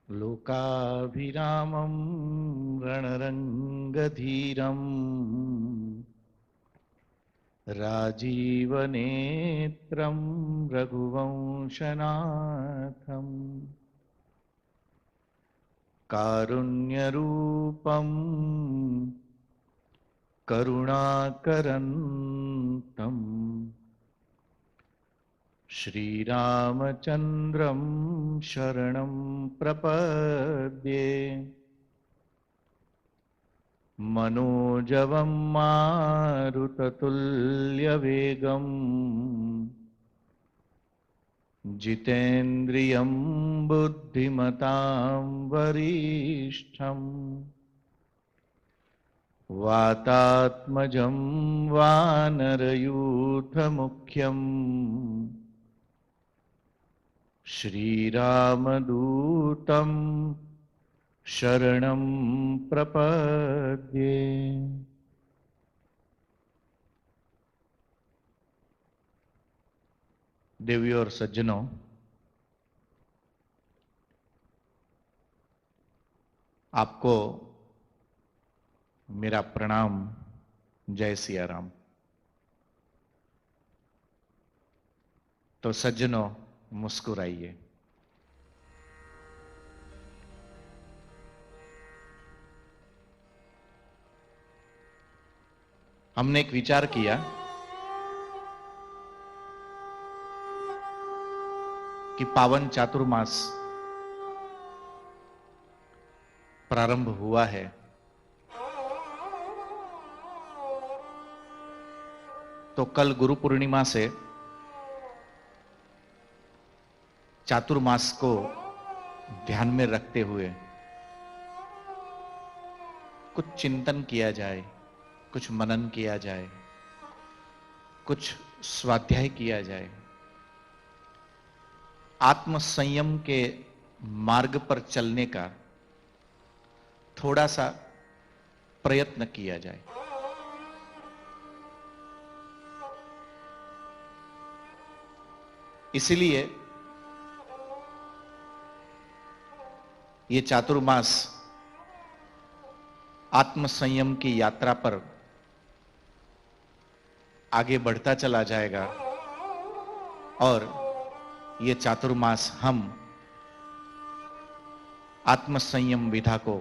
लोकाभिरामं रणरङ्गधीरम् राजीवनेत्रं रघुवंशनाथम् कारुण्यरूपं करुणाकरन्तं श्रीरामचन्द्रं शरणं प्रपद्ये। मनोजवं मारुततुल्यवेगं जितेन्द्रियं बुद्धिमतां वरिष्ठम् वातात्मजं वानरयूथमुख्यं श्रीरामदूतं शरणं प्रपद्ये। देवियों और सज्जनों, आपको मेरा प्रणाम। जय सिया राम। तो सज्जनों, मुस्कुराइए। हमने एक विचार किया कि पावन चातुर्मास प्रारंभ हुआ है, तो कल गुरु पूर्णिमा से चातुर्मास को ध्यान में रखते हुए कुछ चिंतन किया जाए, कुछ मनन किया जाए, कुछ स्वाध्याय किया जाए, आत्म संयम के मार्ग पर चलने का थोड़ा सा प्रयत्न किया जाए। इसलिए ये चातुर्मास आत्म संयम की यात्रा पर आगे बढ़ता चला जाएगा और ये चातुर्मास हम आत्म संयम विधा को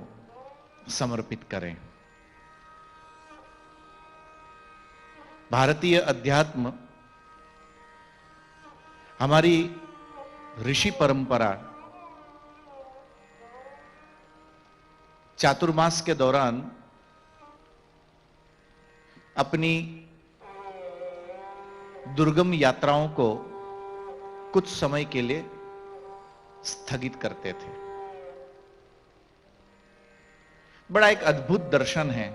समर्पित करें। भारतीय अध्यात्म, हमारी ऋषि परंपरा चातुर्मास के दौरान अपनी दुर्गम यात्राओं को कुछ समय के लिए स्थगित करते थे। बड़ा एक अद्भुत दर्शन है।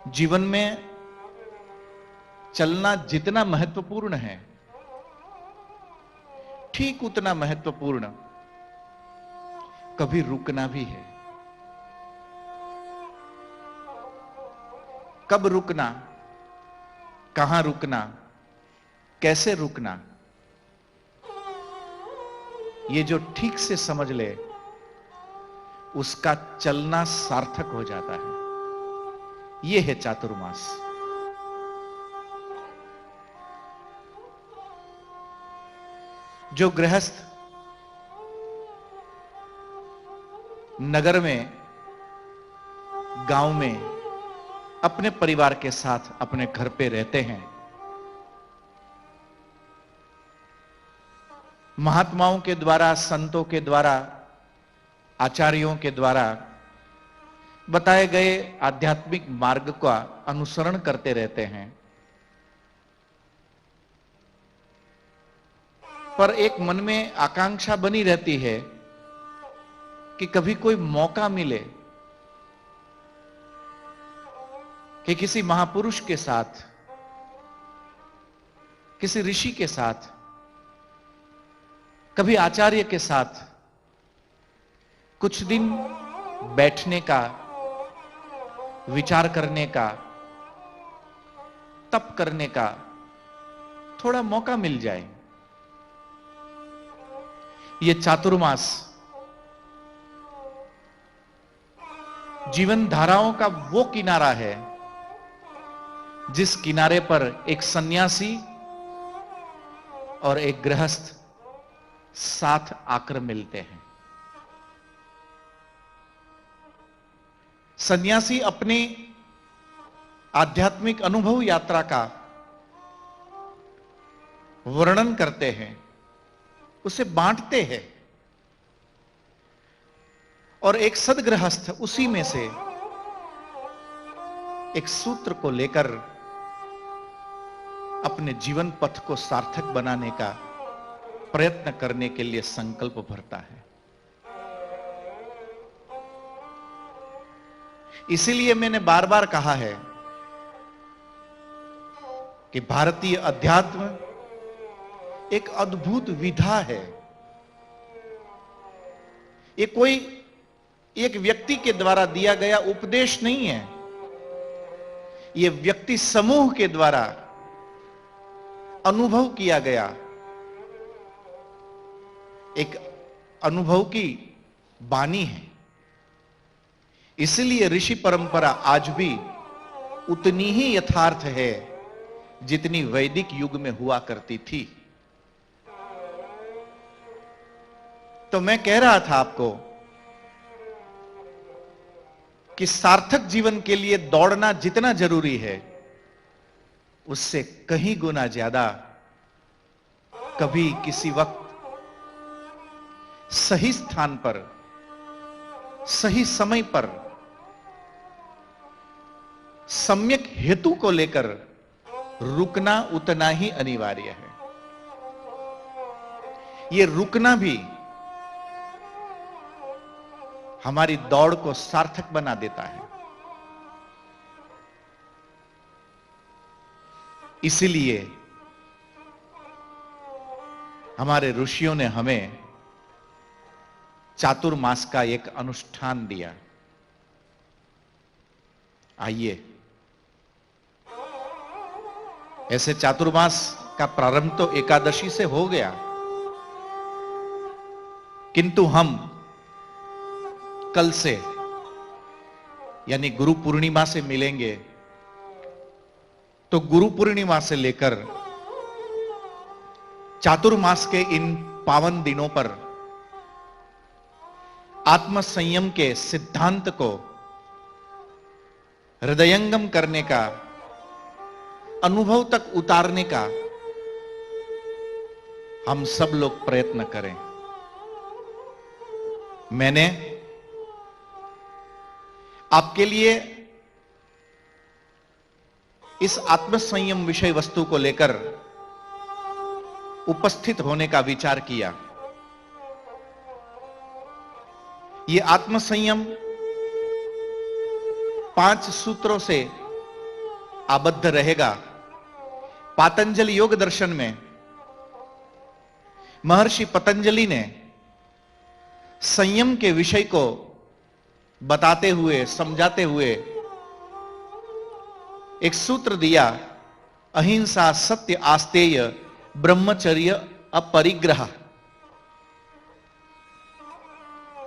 जीवन में चलना जितना महत्वपूर्ण है, ठीक उतना महत्वपूर्ण कभी रुकना भी है। कब रुकना, कहां रुकना, कैसे रुकना, ये जो ठीक से समझ ले उसका चलना सार्थक हो जाता है। ये है चातुर्मास। जो गृहस्थ नगर में, गांव में अपने परिवार के साथ अपने घर पे रहते हैं, महात्माओं के द्वारा, संतों के द्वारा, आचार्यों के द्वारा बताए गए आध्यात्मिक मार्ग का अनुसरण करते रहते हैं, पर एक मन में आकांक्षा बनी रहती है कि कभी कोई मौका मिले कि किसी महापुरुष के साथ, किसी ऋषि के साथ, कभी आचार्य के साथ कुछ दिन बैठने का, विचार करने का, तप करने का थोड़ा मौका मिल जाए। ये चातुर्मास जीवन धाराओं का वो किनारा है जिस किनारे पर एक सन्यासी और एक गृहस्थ साथ आकर मिलते हैं। सन्यासी अपनी आध्यात्मिक अनुभव यात्रा का वर्णन करते हैं, उसे बांटते हैं, और एक सद्गृहस्थ उसी में से एक सूत्र को लेकर अपने जीवन पथ को सार्थक बनाने का प्रयत्न करने के लिए संकल्प भरता है। इसीलिए मैंने बार बार कहा है कि भारतीय अध्यात्म एक अद्भुत विधा है। ये कोई एक व्यक्ति के द्वारा दिया गया उपदेश नहीं है, ये व्यक्ति समूह के द्वारा अनुभव किया गया एक अनुभव की बानी है। इसलिए ऋषि परंपरा आज भी उतनी ही यथार्थ है जितनी वैदिक युग में हुआ करती थी। तो मैं कह रहा था आपको कि सार्थक जीवन के लिए दौड़ना जितना जरूरी है, उससे कहीं गुना ज्यादा कभी किसी वक्त सही स्थान पर, सही समय पर, सम्यक हेतु को लेकर रुकना उतना ही अनिवार्य है। यह रुकना भी हमारी दौड़ को सार्थक बना देता है। इसीलिए हमारे ऋषियों ने हमें चातुर्मास का एक अनुष्ठान दिया। आइए, ऐसे चातुर्मास का प्रारंभ तो एकादशी से हो गया, किंतु हम कल से यानी गुरु पूर्णिमा से मिलेंगे, तो गुरु पूर्णिमा से लेकर चातुर्मास के इन पावन दिनों पर आत्म संयम के सिद्धांत को हृदयंगम करने का, अनुभव तक उतारने का हम सब लोग प्रयत्न करें। मैंने आपके लिए इस आत्मसंयम विषय वस्तु को लेकर उपस्थित होने का विचार किया। यह आत्मसंयम 5 सूत्रों से आबद्ध रहेगा। पातंजलि योग दर्शन में महर्षि पतंजलि ने संयम के विषय को बताते हुए, समझाते हुए एक सूत्र दिया, अहिंसा, सत्य, आस्तेय, ब्रह्मचर्य, अपरिग्रह।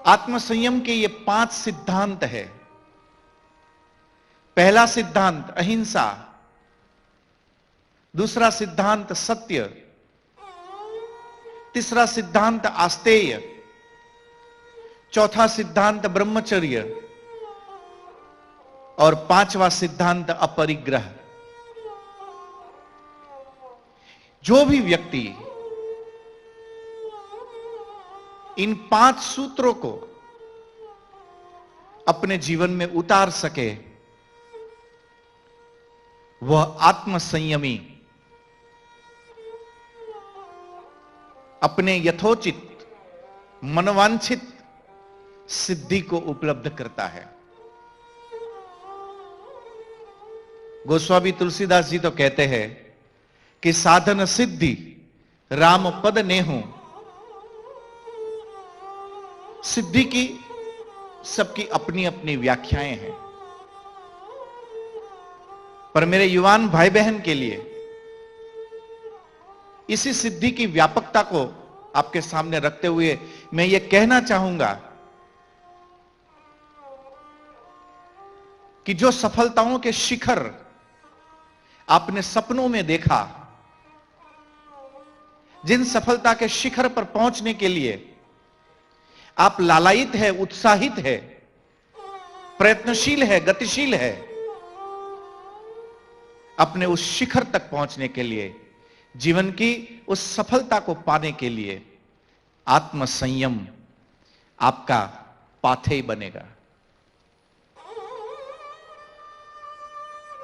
आत्मसंयम के ये 5 सिद्धांत है। पहला सिद्धांत अहिंसा, दूसरा सिद्धांत सत्य, तीसरा सिद्धांत आस्तेय, चौथा सिद्धांत ब्रह्मचर्य और 5वां सिद्धांत अपरिग्रह। जो भी व्यक्ति इन 5 सूत्रों को अपने जीवन में उतार सके, वह आत्मसंयमी, अपने यथोचित मनवांछित सिद्धि को उपलब्ध करता है। गोस्वामी तुलसीदास जी तो कहते हैं कि साधन सिद्धि राम पद नेहु। सिद्धि की सबकी अपनी अपनी व्याख्याएं हैं, पर मेरे युवान भाई बहन के लिए इसी सिद्धि की व्यापकता को आपके सामने रखते हुए मैं यह कहना चाहूंगा कि जो सफलताओं के शिखर आपने सपनों में देखा, जिन सफलता के शिखर पर पहुंचने के लिए आप लालायित है, उत्साहित है, प्रयत्नशील है, गतिशील है, अपने उस शिखर तक पहुंचने के लिए, जीवन की उस सफलता को पाने के लिए आत्मसंयम आपका पाथेय बनेगा।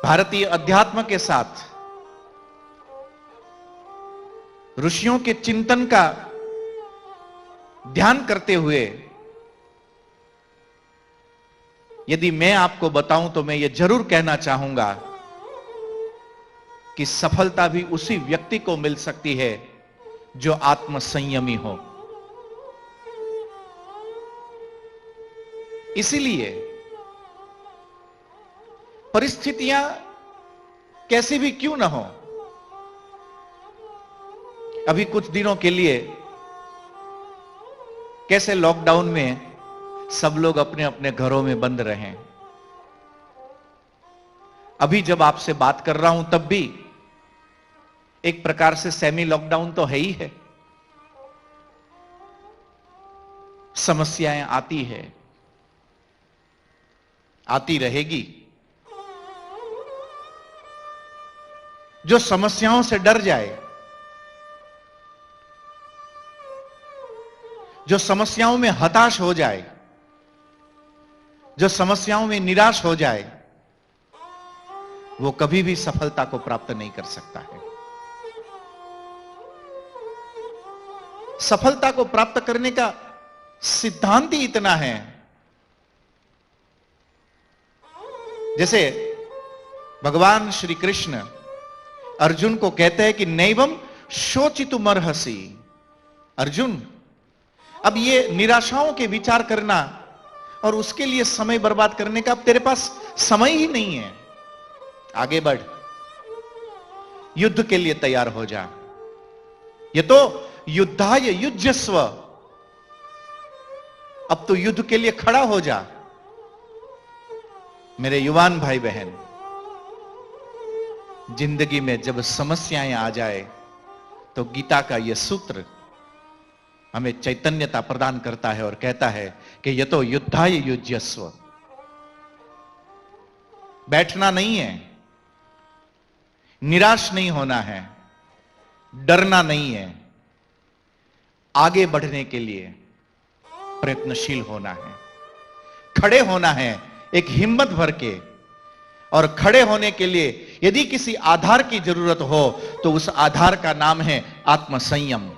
भारतीय अध्यात्म के साथ ऋषियों के चिंतन का ध्यान करते हुए यदि मैं आपको बताऊं तो मैं यह जरूर कहना चाहूंगा कि सफलता भी उसी व्यक्ति को मिल सकती है जो आत्मसंयमी हो। इसीलिए परिस्थितियां कैसी भी क्यों ना हो, अभी कुछ दिनों के लिए कैसे लॉकडाउन में सब लोग अपने अपने घरों में बंद रहे, अभी जब आपसे बात कर रहा हूं तब भी एक प्रकार से सेमी लॉकडाउन तो है ही है। समस्याएं आती है, आती रहेगी। जो समस्याओं से डर जाए, जो समस्याओं में हताश हो जाए, जो समस्याओं में निराश हो जाए, वो कभी भी सफलता को प्राप्त नहीं कर सकता है। सफलता को प्राप्त करने का सिद्धांत ही इतना है, जैसे भगवान श्री कृष्ण अर्जुन को कहते हैं कि नैवम शोचितुमर्हसि। अर्जुन, अब ये निराशाओं के विचार करना और उसके लिए समय बर्बाद करने का अब तेरे पास समय ही नहीं है। आगे बढ़, युद्ध के लिए तैयार हो जा। ये तो युद्धाय युज्यस्व, अब तो युद्ध के लिए खड़ा हो जा। मेरे युवान भाई बहन, जिंदगी में जब समस्याएं आ जाए तो गीता का यह सूत्र हमें चैतन्यता प्रदान करता है और कहता है कि यह तो युद्धाय युज्यस्व। बैठना नहीं है, निराश नहीं होना है, डरना नहीं है, आगे बढ़ने के लिए प्रयत्नशील होना है, खड़े होना है एक हिम्मत भर के। और खड़े होने के लिए यदि किसी आधार की जरूरत हो तो उस आधार का नाम है आत्मसंयम।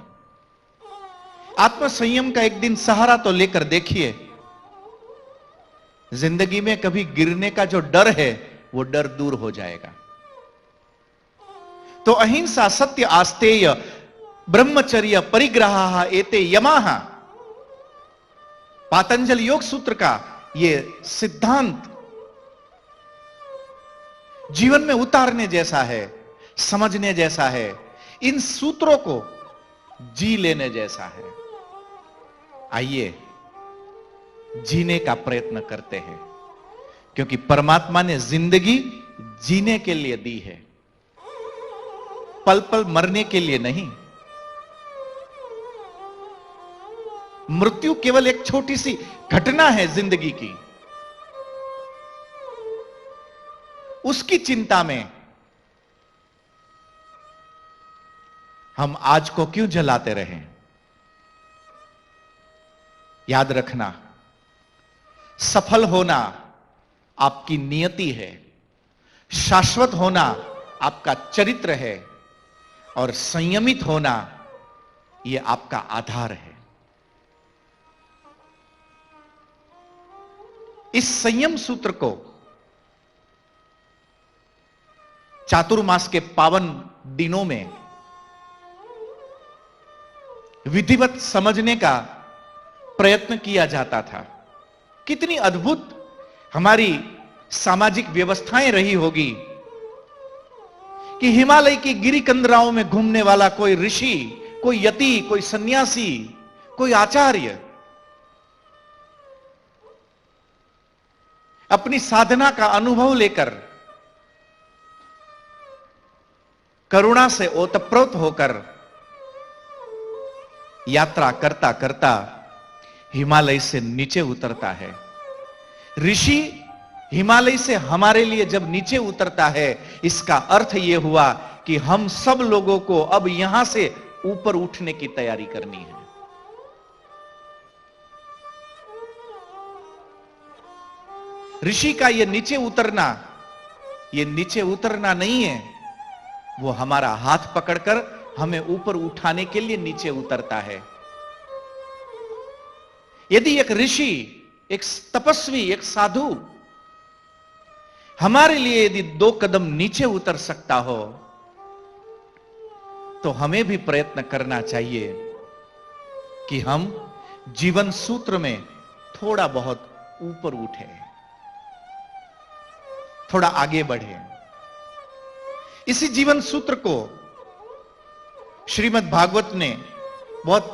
आत्मसंयम का एक दिन सहारा तो लेकर देखिए, जिंदगी में कभी गिरने का जो डर है वो डर दूर हो जाएगा। तो अहिंसा, सत्य, आस्तेय, ब्रह्मचर्य, परिग्रह एते यमाः, पातंजल योग सूत्र का ये सिद्धांत जीवन में उतारने जैसा है, समझने जैसा है, इन सूत्रों को जी लेने जैसा है। आइए जीने का प्रयत्न करते हैं, क्योंकि परमात्मा ने जिंदगी जीने के लिए दी है, पल पल मरने के लिए नहीं। मृत्यु केवल एक छोटी सी घटना है जिंदगी की, उसकी चिंता में हम आज को क्यों जलाते रहें। याद रखना, सफल होना आपकी नियति है, शाश्वत होना आपका चरित्र है, और संयमित होना यह आपका आधार है। इस संयम सूत्र को चातुर्मास के पावन दिनों में विधिवत समझने का प्रयत्न किया जाता था। कितनी अद्भुत हमारी सामाजिक व्यवस्थाएं रही होगी कि हिमालय की गिरी कंदराओं में घूमने वाला कोई ऋषि, कोई यति, कोई सन्यासी, कोई आचार्य अपनी साधना का अनुभव लेकर, करुणा से ओतप्रोत होकर यात्रा करता करता हिमालय से नीचे उतरता है। ऋषि हिमालय से हमारे लिए जब नीचे उतरता है, इसका अर्थ यह हुआ कि हम सब लोगों को अब यहां से ऊपर उठने की तैयारी करनी है। ऋषि का यह नीचे उतरना नहीं है, वो हमारा हाथ पकड़कर हमें ऊपर उठाने के लिए नीचे उतरता है। यदि एक ऋषि, एक तपस्वी, एक साधु हमारे लिए यदि 2 कदम नीचे उतर सकता हो, तो हमें भी प्रयत्न करना चाहिए कि हम जीवन सूत्र में थोड़ा बहुत ऊपर उठे, थोड़ा आगे बढ़े। इसी जीवन सूत्र को श्रीमद् भागवत ने बहुत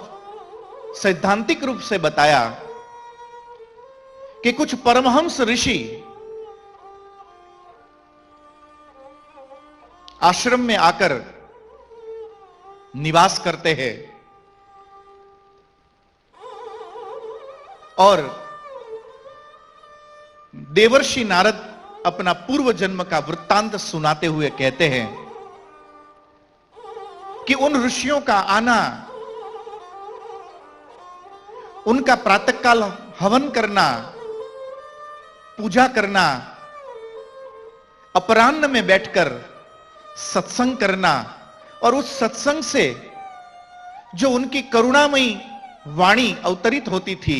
सैद्धांतिक रूप से बताया कि कुछ परमहंस ऋषि आश्रम में आकर निवास करते हैं और देवर्षि नारद अपना पूर्व जन्म का वृत्तांत सुनाते हुए कहते हैं कि उन ऋषियों का आना, उनका प्रातःकाल हवन करना, पूजा करना, अपराह्न में बैठकर सत्संग करना और उस सत्संग से जो उनकी करुणामयी वाणी अवतरित होती थी,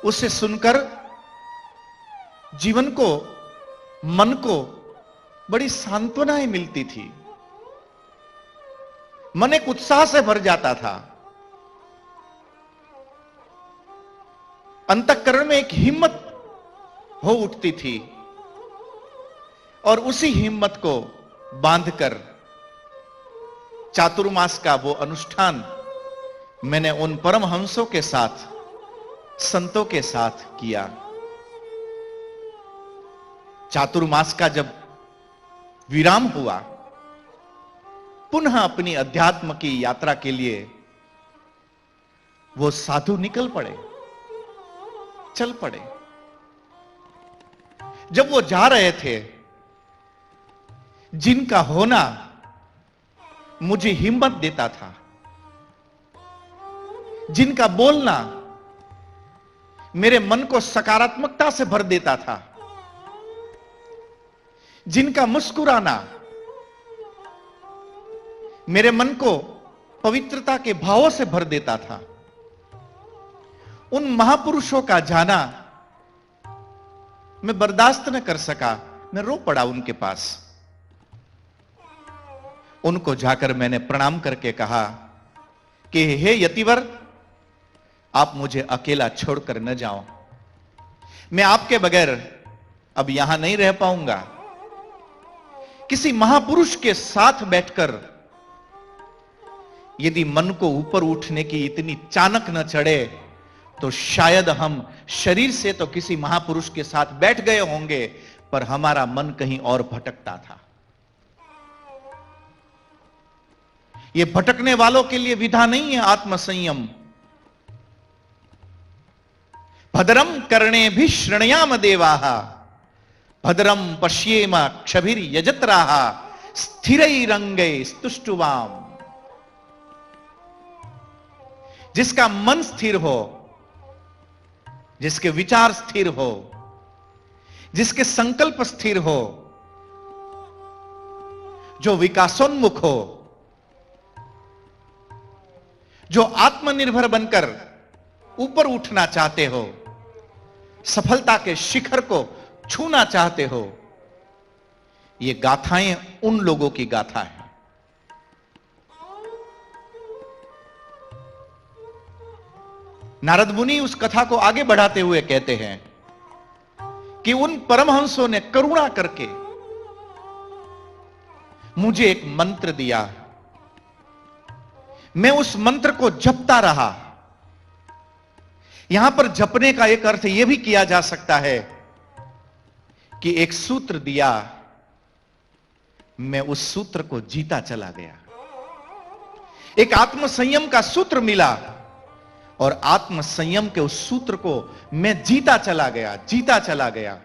उसे सुनकर जीवन को, मन को बड़ी सांत्वनाएं मिलती थी। मन एक उत्साह से भर जाता था। अंतःकरण में एक हिम्मत हो उठती थी और उसी हिम्मत को बांधकर चातुर्मास का वो अनुष्ठान मैंने उन परमहंसों के साथ, संतों के साथ किया। चातुर्मास का जब विराम हुआ, पुनः अपनी अध्यात्म की यात्रा के लिए वो साधु निकल पड़े, चल पड़े। जब वो जा रहे थे, जिनका होना मुझे हिम्मत देता था, जिनका बोलना मेरे मन को सकारात्मकता से भर देता था, जिनका मुस्कुराना मेरे मन को पवित्रता के भावों से भर देता था, उन महापुरुषों का जाना मैं बर्दाश्त न कर सका। मैं रो पड़ा उनके पास। उनको जाकर मैंने प्रणाम करके कहा कि हे यतिवर, आप मुझे अकेला छोड़कर न जाओ। मैं आपके बगैर अब यहां नहीं रह पाऊंगा। किसी महापुरुष के साथ बैठकर यदि मन को ऊपर उठने की इतनी चानक न चढ़े, तो शायद हम शरीर से तो किसी महापुरुष के साथ बैठ गए होंगे, पर हमारा मन कहीं और भटकता था। यह भटकने वालों के लिए विधा नहीं है आत्मसंयम। भद्रम कर्णे भी श्रृणयाम देवाः, भद्रम पश्येम क्षभिर यजत्राः, स्थिरैरंगै स्तुष्टुवाम। जिसका मन स्थिर हो, जिसके विचार स्थिर हो, जिसके संकल्प स्थिर हो, जो विकासोन्मुख हो, जो आत्मनिर्भर बनकर ऊपर उठना चाहते हो, सफलता के शिखर को छूना चाहते हो, ये गाथाएं उन लोगों की गाथा है। नारद मुनि उस कथा को आगे बढ़ाते हुए कहते हैं कि उन परमहंसों ने करुणा करके मुझे एक मंत्र दिया। मैं उस मंत्र को जपता रहा। यहां पर जपने का एक अर्थ यह भी किया जा सकता है कि एक सूत्र दिया, मैं उस सूत्र को जीता चला गया। एक आत्म संयम का सूत्र मिला और आत्म संयम के उस सूत्र को मैं जीता चला गया, जीता चला गया।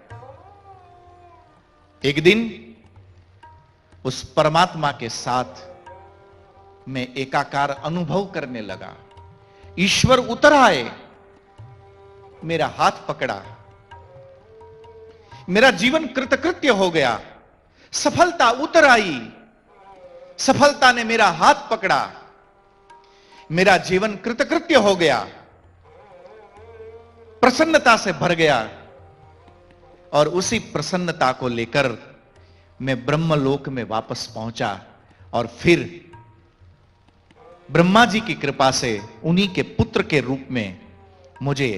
एक दिन उस परमात्मा के साथ मैं एकाकार अनुभव करने लगा। ईश्वर उतर आए, मेरा हाथ पकड़ा, मेरा जीवन कृतकृत्य हो गया। सफलता उतर आई, सफलता ने मेरा हाथ पकड़ा, मेरा जीवन कृतकृत्य हो गया, प्रसन्नता से भर गया। और उसी प्रसन्नता को लेकर मैं ब्रह्मलोक में वापस पहुंचा और फिर ब्रह्मा जी की कृपा से उन्हीं के पुत्र के रूप में मुझे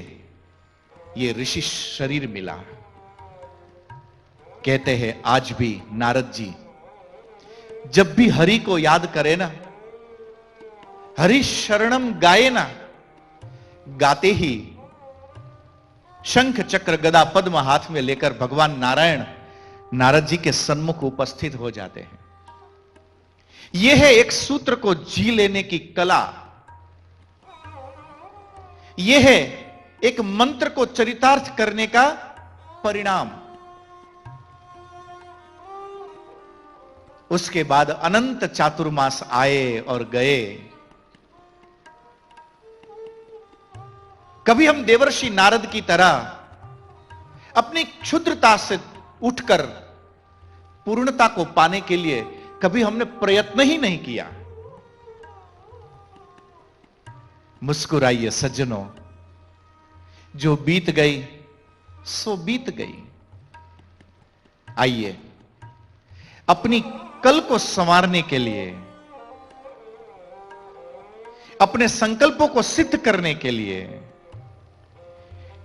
यह ऋषि शरीर मिला। कहते हैं आज भी नारद जी जब भी हरि को याद करे ना, हरि शरणम गाए ना, गाते ही शंख चक्र गदा पद्म हाथ में लेकर भगवान नारायण नारद जी के सन्मुख उपस्थित हो जाते हैं। यह है एक सूत्र को जी लेने की कला। यह है एक मंत्र को चरितार्थ करने का परिणाम। उसके बाद अनंत चातुर्मास आए और गए। कभी हम देवर्षि नारद की तरह अपनी क्षुद्रता से उठकर पूर्णता को पाने के लिए कभी हमने प्रयत्न ही नहीं किया। मुस्कुराइए सज्जनों, जो बीत गई सो बीत गई। आइए अपनी कल को संवारने के लिए, अपने संकल्पों को सिद्ध करने के लिए,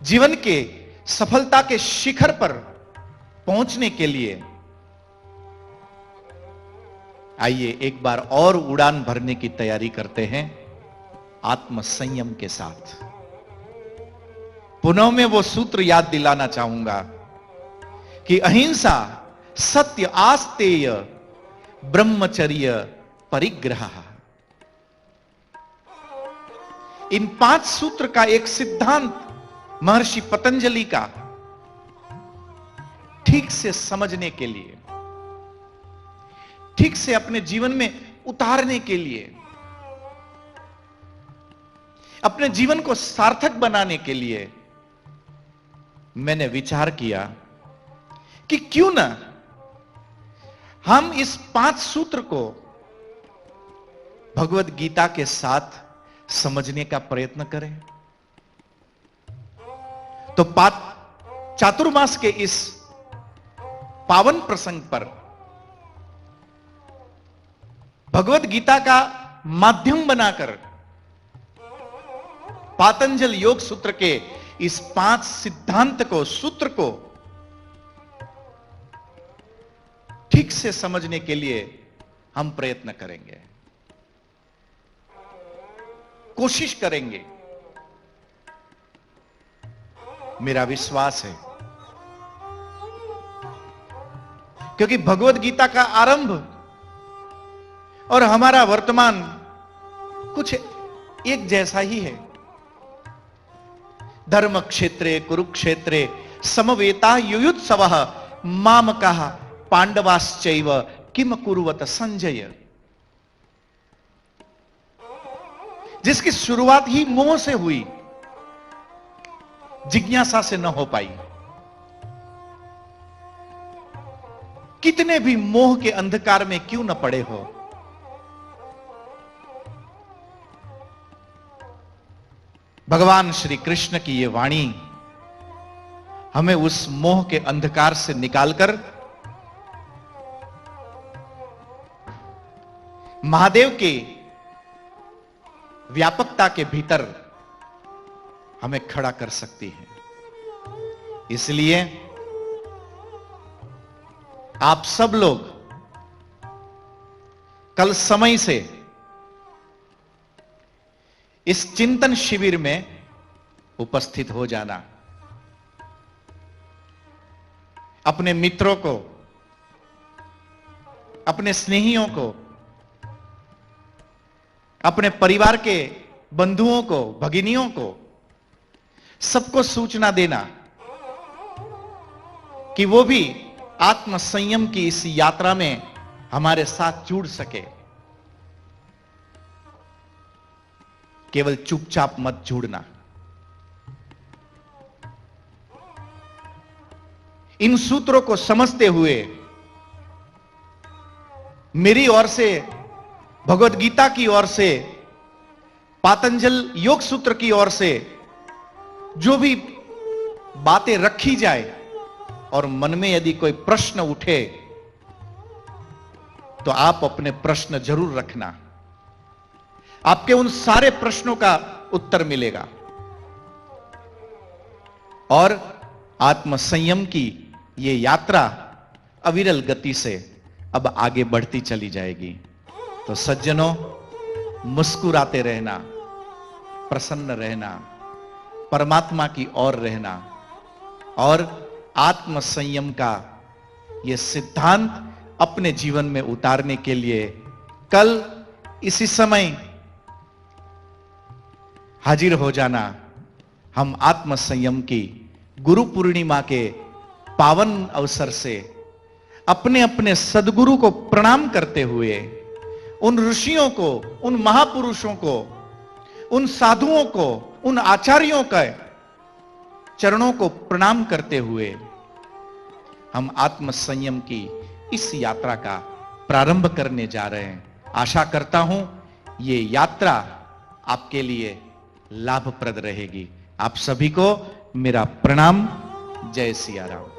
जीवन के सफलता के शिखर पर पहुंचने के लिए आइए एक बार और उड़ान भरने की तैयारी करते हैं आत्म संयम के साथ। पुनः मैं वो सूत्र याद दिलाना चाहूंगा कि अहिंसा, सत्य, आस्तेय, ब्रह्मचर्य, परिग्रह, इन 5 सूत्र का एक सिद्धांत महर्षि पतंजलि का ठीक से समझने के लिए, ठीक से अपने जीवन में उतारने के लिए, अपने जीवन को सार्थक बनाने के लिए मैंने विचार किया कि क्यों ना हम इस 5 सूत्र को भगवत गीता के साथ समझने का प्रयत्न करें। तो चातुर्मास के इस पावन प्रसंग पर भगवत गीता का माध्यम बनाकर पातंजल योग सूत्र के इस 5 सिद्धांत को, सूत्र को ठीक से समझने के लिए हम प्रयत्न करेंगे, कोशिश करेंगे। मेरा विश्वास है क्योंकि भगवत गीता का आरंभ और हमारा वर्तमान कुछ एक जैसा ही है। धर्म क्षेत्रे कुरुक्षेत्रे समवेता युयुत्सवः मामकाः पांडवाश्चैव किम कुर्वत संजय। जिसकी शुरुआत ही मोह से हुई, जिज्ञासा से न हो पाई। कितने भी मोह के अंधकार में क्यों न पड़े हो, भगवान श्री कृष्ण की यह वाणी हमें उस मोह के अंधकार से निकालकर महादेव के व्यापकता के भीतर हमें खड़ा कर सकती है। इसलिए आप सब लोग कल समय से इस चिंतन शिविर में उपस्थित हो जाना। अपने मित्रों को, अपने स्नेहियों को, अपने परिवार के बंधुओं को, भगिनियों को, सबको सूचना देना कि वो भी आत्म संयम की इस यात्रा में हमारे साथ जुड़ सके। केवल चुपचाप मत जुड़ना। इन सूत्रों को समझते हुए मेरी ओर से, भगवत गीता की ओर से, पातंजल योग सूत्र की ओर से जो भी बातें रखी जाए और मन में यदि कोई प्रश्न उठे तो आप अपने प्रश्न जरूर रखना। आपके उन सारे प्रश्नों का उत्तर मिलेगा और आत्म संयम की यह यात्रा अविरल गति से अब आगे बढ़ती चली जाएगी। तो सज्जनों, मुस्कुराते रहना, प्रसन्न रहना, परमात्मा की ओर रहना और आत्म संयम का यह सिद्धांत अपने जीवन में उतारने के लिए कल इसी समय हाजिर हो जाना। हम आत्म संयम की गुरु पूर्णिमा के पावन अवसर से अपने अपने सदगुरु को प्रणाम करते हुए, उन ऋषियों को, उन महापुरुषों को, उन साधुओं को, उन आचार्यों के चरणों को प्रणाम करते हुए हम आत्म संयम की इस यात्रा का प्रारंभ करने जा रहे हैं। आशा करता हूं ये यात्रा आपके लिए लाभप्रद रहेगी। आप सभी को मेरा प्रणाम। जय सिया राम।